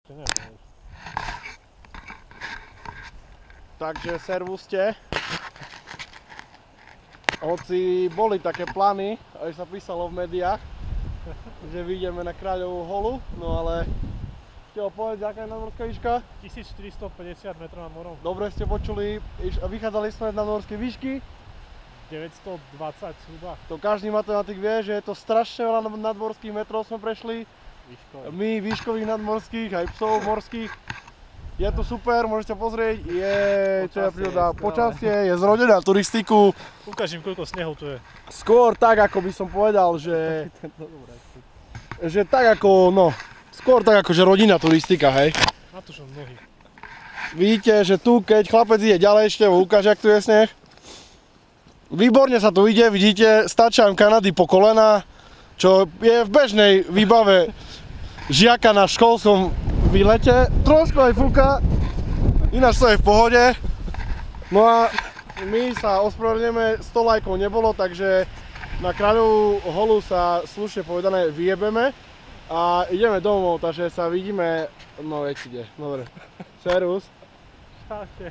ešte nebol. Takže servuste. Hoci boli také plány, aj sa písalo v médiách, že vyjdeme na Kráľovú holu, no ale chcel povedať, aká je nadmorská výška? 1450 metrov nad morom. Dobre ste počuli, vychádzali sme z nadmorskej výšky. 920 zhruba. To každý matematik vie, že je to strašne veľa nadmorských metrov sme prešli. Výškový. My výškových nadmorských, aj psov morských. Je to super, môžete pozrieť, čo je príroda, počasie, je zrodená turistiku. Ukážem, koľko snehu tu je. Skôr tak, ako by som povedal, že tak ako, no, skôr tak ako, že rodinná turistika, hej. Na to som nohy. Vidíte, že tu, keď chlapec ide ďalej, ešte ho ukáže, ak tu je sneh. Výborne sa tu ide, vidíte, stačia im Kanady po kolena, čo je v bežnej výbave žiaka na školskom výlete. Trošku aj fúka, ináč to je v pohode. No a my sa ospravedlňujeme, 100 lajkov nebolo, takže na Kráľovú holu sa slušne povedané vyjebeme a ideme domov, takže sa vidíme, no veď ide, dobre. Servus. Čaute.